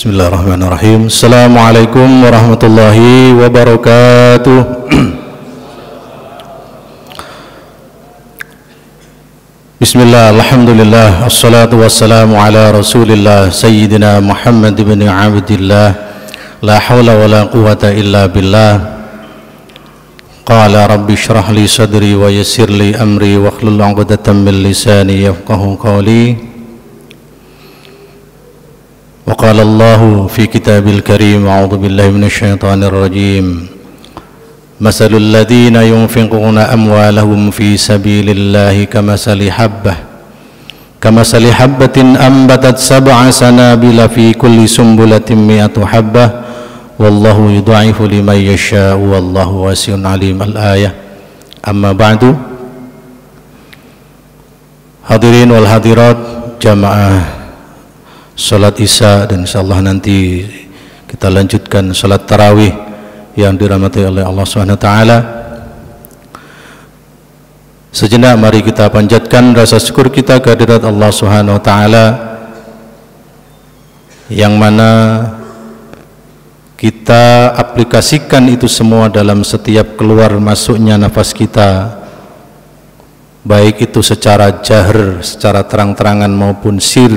Bismillahirrahmanirrahim. Assalamualaikum warahmatullahi wabarakatuh. Bismillah, alhamdulillah, assalatu wassalamu ala rasulillah Sayyidina Muhammad ibn Abdillah. La hawla wa la quwata illa billah. Qala rabbi syrah li sadri wa yassir li amri wa hlul 'uqdatam min lisani yafqahu qawli. وقال الله في كتاب الكريم أعوذ بالله من الشيطان الرجيم مثل الذين ينفقون أموالهم في سبيل الله كمثل حبة أنبتت 7 سنابل في كل سنبلة 100 حبة والله يضاعف لمن يشاء والله واسع عليم. الآية. أما بعد. Hadirin wal hadirat jamaah salat isya, dan insyaallah nanti kita lanjutkan salat tarawih yang dirahmati oleh Allah Subhanahu wa taala. Sejenak mari kita panjatkan rasa syukur kita kehadirat Allah Subhanahu wa taala yang mana kita aplikasikan itu semua dalam setiap keluar masuknya nafas kita, baik itu secara jahar, secara terang-terangan maupun sir,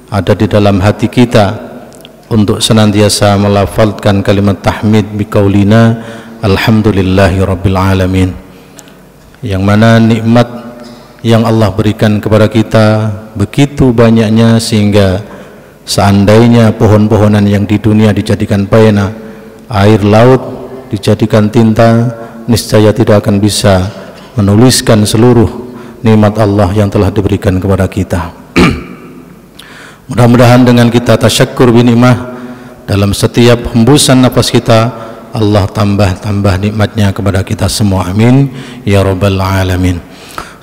ada di dalam hati kita untuk senantiasa melafalkan kalimat tahmid biqaulina alhamdulillahi rabbil alamin, yang mana nikmat yang Allah berikan kepada kita begitu banyaknya sehingga seandainya pohon-pohonan yang di dunia dijadikan pena, air laut dijadikan tinta, niscaya tidak akan bisa menuliskan seluruh nikmat Allah yang telah diberikan kepada kita. Mudah-mudahan dengan kita tasyakkur binikmah dalam setiap hembusan nafas kita, Allah tambah nikmatnya kepada kita semua. Amin ya rabbal alamin.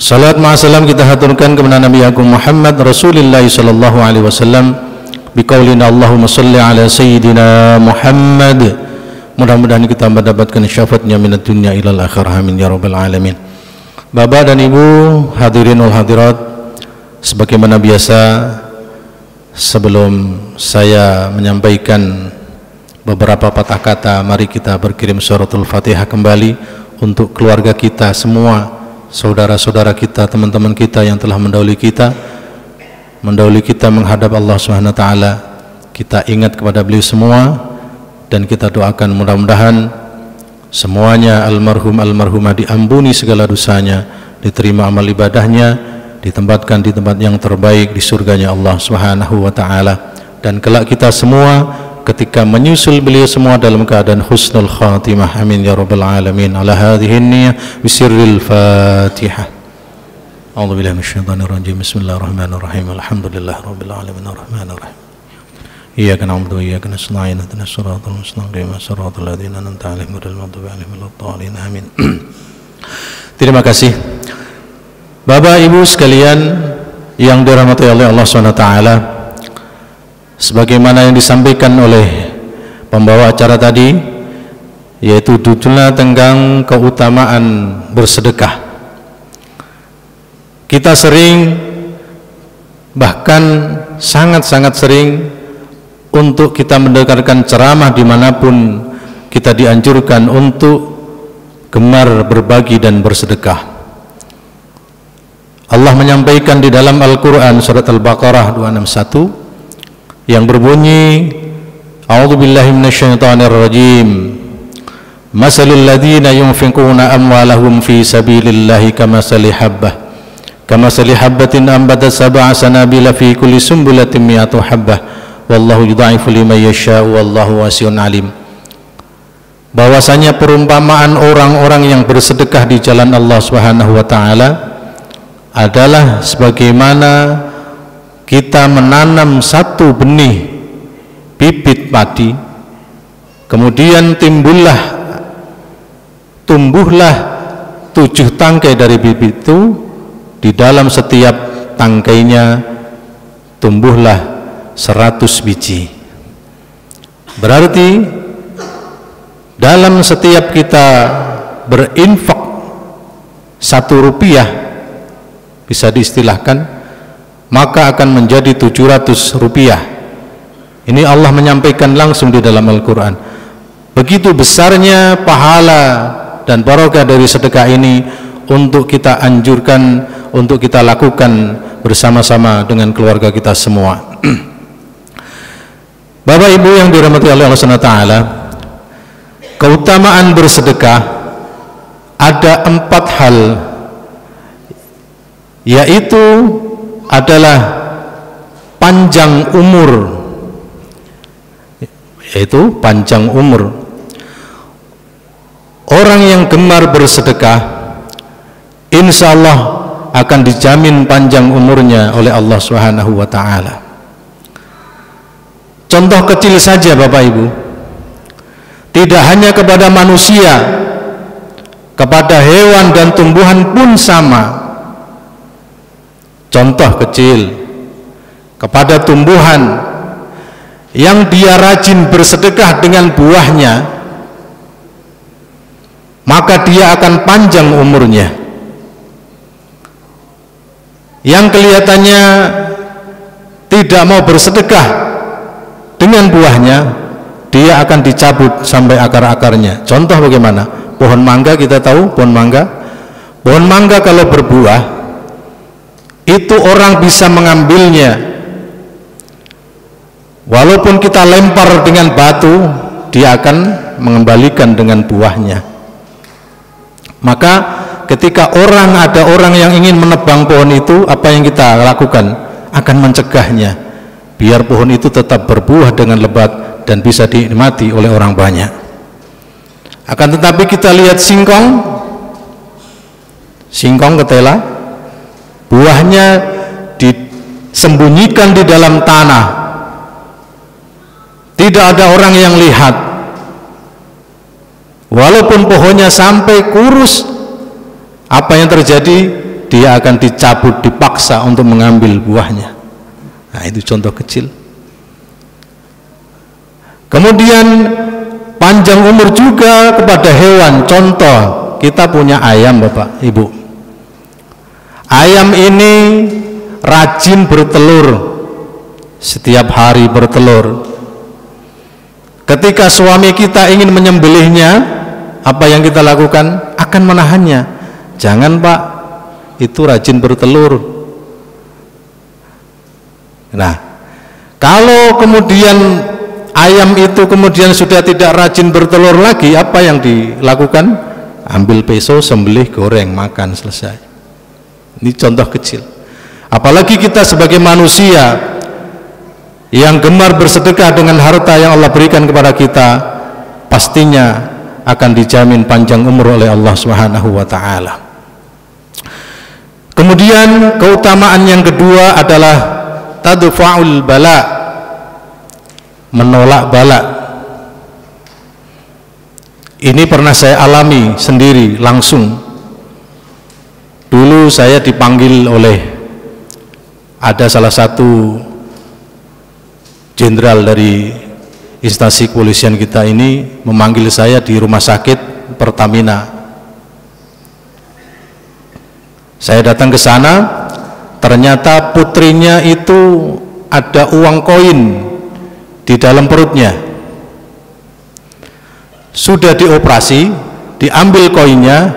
Salat ma'asalam kita haturkan kepada Nabi Agung Muhammad Rasulullah sallallahu alaihi wasallam biqaulina Allahumma salli ala sayyidina Muhammad. Mudah-mudahan kita mendapatkan syafaatnya minad dunya ilal akhirah. Amin ya rabbal alamin. Bapak dan Ibu hadirin wal hadirat, sebagaimana biasa, sebelum saya menyampaikan beberapa patah kata, mari kita berkirim suratul Fatihah kembali untuk keluarga kita semua, saudara-saudara kita, teman-teman kita yang telah mendahului kita menghadap Allah Subhanahu wa taala. Kita ingat kepada beliau semua dan kita doakan mudah-mudahan semuanya almarhumah diampuni segala dosanya, diterima amal ibadahnya, ditempatkan di tempat yang terbaik di surganya Allah Subhanahu wa taala, dan kelak kita semua ketika menyusul beliau semua dalam keadaan husnul khatimah. Amin ya rabbal alamin. Ala hadhihi niyyah bisirril Fatihah. A'udzubillahi minasyaitonir rajim. Bismillahirrahmanirrahim. Alhamdulillahirabbil alamin arrahmanir rahim. Iyyaka na'budu wa iyyaka nasta'in. Ihdinas siratal mustaqim. Shiratal ladzina an'amta 'alaihim ghairil maghdubi 'alaihim waladdallin. Amin. Terima kasih. Bapak Ibu sekalian yang dirahmati oleh Allah SWT, sebagaimana yang disampaikan oleh pembawa acara tadi, yaitu judulnya tentang keutamaan bersedekah. Kita sering, bahkan sangat-sangat sering, untuk kita mendengarkan ceramah dimanapun kita dianjurkan untuk gemar berbagi dan bersedekah. Allah menyampaikan di dalam Al-Quran surat Al-Baqarah 261 yang berbunyi, A'udzubillahi minasyaitonir rajim. Masalul ladzina yunfiquna amwalahum fi sabilillahi kamathali habbatin ambatat 7 sanabila fi kulli sunbulatin 100 habbah wallahu yudha'ifu liman yasha'u wallahu wasi'un alim. Bahwasanya perumpamaan orang-orang yang bersedekah di jalan Allah Subhanahu wa taala adalah sebagaimana kita menanam satu benih bibit padi, kemudian tumbuhlah 7 tangkai dari bibit itu, di dalam setiap tangkainya tumbuhlah 100 biji. Berarti dalam setiap kita berinfak 1 rupiah, bisa diistilahkan, maka akan menjadi 700 rupiah. Ini Allah menyampaikan langsung di dalam Al-Quran. Begitu besarnya pahala dan barokah dari sedekah ini untuk kita anjurkan, untuk kita lakukan bersama-sama dengan keluarga kita semua. Bapak Ibu yang dirahmati oleh Allah SWT, keutamaan bersedekah ada 4 hal, yaitu adalah panjang umur, Orang yang gemar bersedekah insya Allah akan dijamin panjang umurnya oleh Allah Subhanahu wa ta'ala. Contoh kecil saja Bapak Ibu, tidak hanya kepada manusia, kepada hewan dan tumbuhan pun sama. Contoh kecil, kepada tumbuhan yang dia rajin bersedekah dengan buahnya, maka dia akan panjang umurnya. Yang kelihatannya tidak mau bersedekah dengan buahnya, dia akan dicabut sampai akar-akarnya. Contoh bagaimana? Pohon mangga, kita tahu pohon mangga. Pohon mangga kalau berbuah, itu orang bisa mengambilnya. Walaupun kita lempar dengan batu, dia akan mengembalikan dengan buahnya. Maka ketika ada orang yang ingin menebang pohon itu, apa yang kita lakukan? Akan mencegahnya, biar pohon itu tetap berbuah dengan lebat dan bisa dinikmati oleh orang banyak. Akan tetapi kita lihat singkong ketela, buahnya disembunyikan di dalam tanah, tidak ada orang yang lihat. Walaupun pohonnya sampai kurus, apa yang terjadi? Dia akan dicabut, dipaksa untuk mengambil buahnya. Nah, itu contoh kecil. Kemudian panjang umur juga kepada hewan. Contoh, kita punya ayam Bapak Ibu. Ayam ini rajin bertelur, setiap hari bertelur. Ketika suami kita ingin menyembelihnya, apa yang kita lakukan? Akan menahannya. Jangan Pak, itu rajin bertelur. Nah, kalau kemudian ayam itu kemudian sudah tidak rajin bertelur lagi, apa yang dilakukan? Ambil pisau, sembelih, goreng, makan, selesai. Ini contoh kecil. Apalagi kita sebagai manusia yang gemar bersedekah dengan harta yang Allah berikan kepada kita, pastinya akan dijamin panjang umur oleh Allah Subhanahu wa ta'ala. Kemudian keutamaan yang kedua adalah tadfa'ul bala, menolak bala. Ini pernah saya alami sendiri langsung. Dulu saya dipanggil oleh ada salah satu jenderal dari instansi kepolisian kita ini, memanggil saya di rumah sakit Pertamina. Saya datang ke sana, ternyata putrinya itu ada uang koin di dalam perutnya. Sudah dioperasi, diambil koinnya,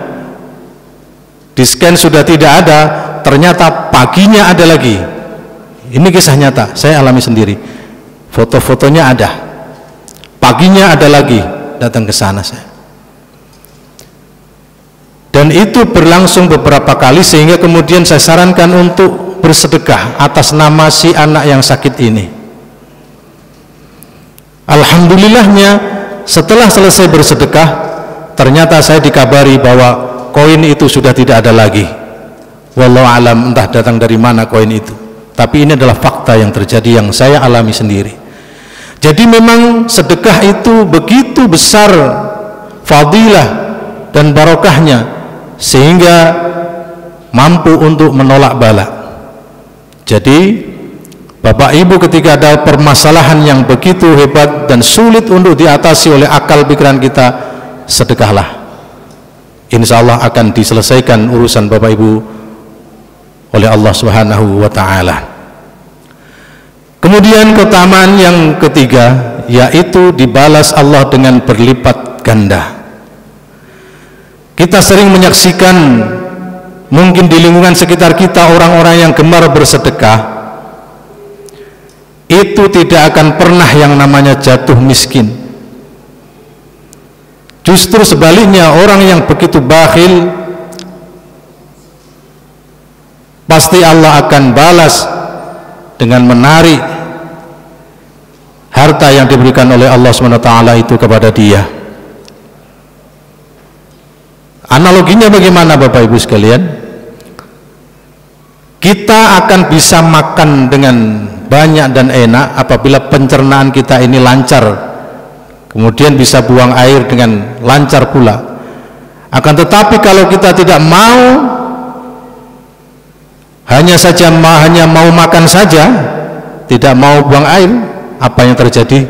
di scan sudah tidak ada, ternyata paginya ada lagi. Ini kisah nyata, saya alami sendiri. Foto-fotonya ada, paginya ada lagi. Datang ke sana saya, dan itu berlangsung beberapa kali, sehingga kemudian saya sarankan untuk bersedekah atas nama si anak yang sakit ini. Alhamdulillahnya, setelah selesai bersedekah, ternyata saya dikabari bahwa koin itu sudah tidak ada lagi. Wallahu alam, entah datang dari mana koin itu, tapi ini adalah fakta yang terjadi, yang saya alami sendiri. Jadi memang sedekah itu begitu besar fadilah dan barokahnya, sehingga mampu untuk menolak bala. Jadi Bapak Ibu, ketika ada permasalahan yang begitu hebat dan sulit untuk diatasi oleh akal pikiran kita, sedekahlah. Insya Allah akan diselesaikan urusan Bapak Ibu oleh Allah Subhanahu wa ta'ala. Kemudian keutamaan yang ketiga, yaitu dibalas Allah dengan berlipat ganda. Kita sering menyaksikan mungkin di lingkungan sekitar kita orang-orang yang gemar bersedekah, itu tidak akan pernah yang namanya jatuh miskin. Justru sebaliknya, orang yang begitu bakhil pasti Allah akan balas dengan menarik harta yang diberikan oleh Allah SWT itu kepada dia. Analoginya bagaimana Bapak Ibu sekalian? Kita akan bisa makan dengan banyak dan enak apabila pencernaan kita ini lancar, kemudian bisa buang air dengan lancar pula. Akan tetapi kalau kita tidak mau, hanya mau makan saja, tidak mau buang air, apa yang terjadi?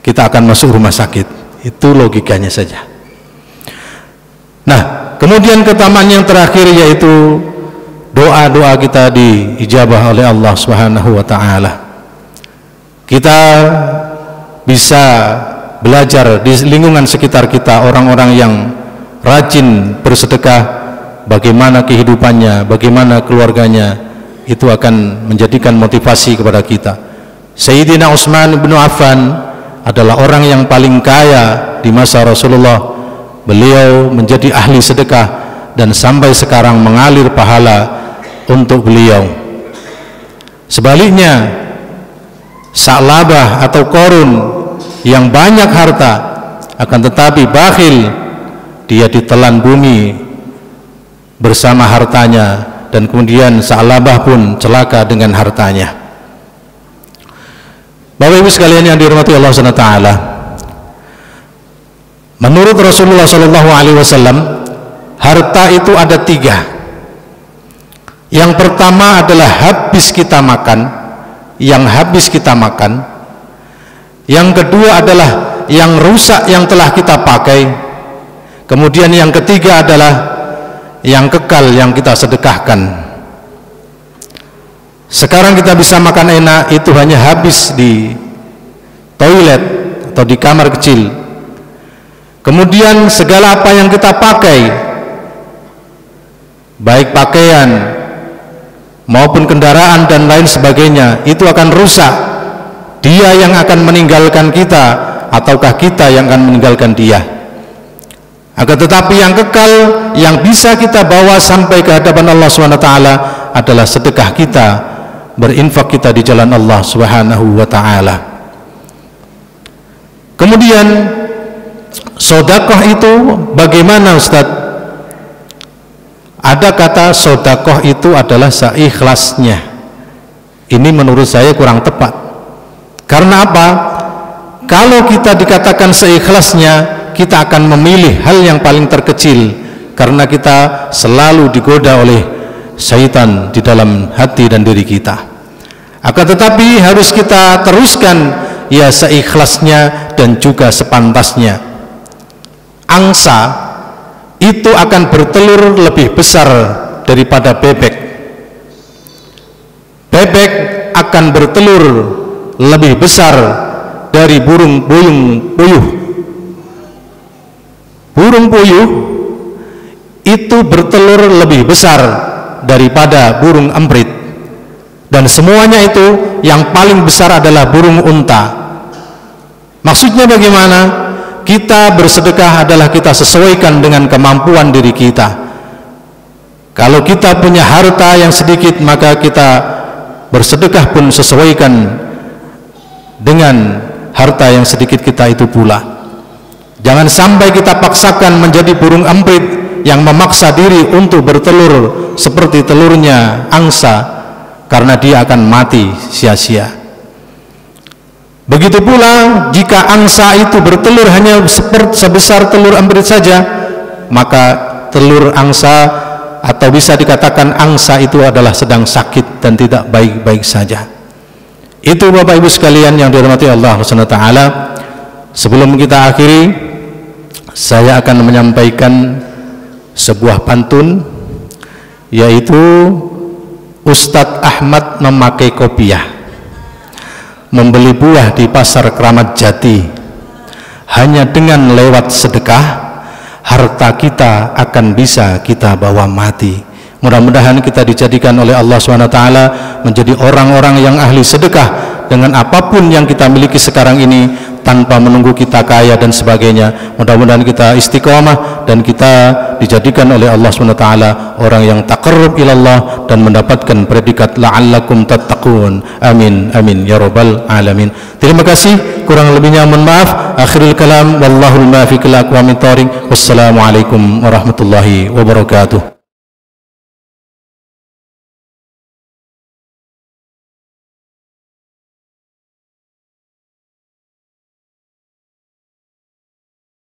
Kita akan masuk rumah sakit. Itu logikanya saja. Nah, kemudian keutamaan yang terakhir yaitu doa-doa kita diijabah oleh Allah Subhanahu wa taala. Kita bisa belajar di lingkungan sekitar kita orang-orang yang rajin bersedekah, bagaimana kehidupannya, bagaimana keluarganya, itu akan menjadikan motivasi kepada kita. Sayyidina Utsman bin Affan adalah orang yang paling kaya di masa Rasulullah. Beliau menjadi ahli sedekah dan sampai sekarang mengalir pahala untuk beliau. Sebaliknya, Sa'labah atau Qarun yang banyak harta akan tetapi bakhil, dia ditelan bumi bersama hartanya, dan kemudian Sa'labah pun celaka dengan hartanya. Bapak Ibu sekalian yang dirahmati Allah SWT, menurut Rasulullah SAW, harta itu ada 3. Yang pertama adalah habis kita makan, yang habis kita makan. Yang kedua adalah yang rusak yang telah kita pakai. Kemudian yang ketiga adalah yang kekal yang kita sedekahkan. Sekarang kita bisa makan enak, itu hanya habis di toilet atau di kamar kecil. Kemudian segala apa yang kita pakai, baik pakaian maupun kendaraan dan lain sebagainya, itu akan rusak. Dia yang akan meninggalkan kita ataukah kita yang akan meninggalkan dia? Akan tetapi yang kekal, yang bisa kita bawa sampai ke hadapan Allah SWT adalah sedekah kita, berinfak kita di jalan Allah Subhanahu wa taala. Kemudian sedekah itu bagaimana Ustaz? Ada kata sedekah itu adalah seikhlasnya. Ini menurut saya kurang tepat. Karena apa? Kalau kita dikatakan seikhlasnya, kita akan memilih hal yang paling terkecil, karena kita selalu digoda oleh syaitan di dalam hati dan diri kita. Akan tetapi harus kita teruskan ya seikhlasnya dan juga sepantasnya. Angsa itu akan bertelur lebih besar daripada bebek. Bebek akan bertelur lebih besar dari burung puyuh. Burung puyuh itu bertelur lebih besar daripada burung emprit. Dan semuanya itu yang paling besar adalah burung unta. Maksudnya bagaimana? Kita bersedekah adalah kita sesuaikan dengan kemampuan diri kita. Kalau kita punya harta yang sedikit, maka kita bersedekah pun sesuaikan dengan harta yang sedikit kita itu pula. Jangan sampai kita paksakan menjadi burung emprit yang memaksa diri untuk bertelur seperti telurnya angsa, karena dia akan mati sia-sia. Begitu pula jika angsa itu bertelur hanya sebesar telur emprit saja, maka telur angsa atau bisa dikatakan angsa itu adalah sedang sakit dan tidak baik-baik saja. Itu Bapak Ibu sekalian yang dirahmati Allah SWT. Sebelum kita akhiri, saya akan menyampaikan sebuah pantun, yaitu Ustadz Ahmad memakai kopiah. membeli buah di pasar Keramat Jati, hanya dengan lewat sedekah harta kita akan bisa kita bawa mati. Mudah-mudahan kita dijadikan oleh Allah SWT menjadi orang-orang yang ahli sedekah dengan apapun yang kita miliki sekarang ini, tanpa menunggu kita kaya dan sebagainya. Mudah-mudahan kita istiqomah dan kita dijadikan oleh Allah SWT orang yang taqarrub ilallah dan mendapatkan predikat la'allakum tattaqun. Amin amin ya rabbal alamin. Terima kasih, kurang lebihnya mohon maaf. Akhirul kalam, wallahul muwaffiq ila aqwamit thoriq. Wassalamualaikum warahmatullahi wabarakatuh.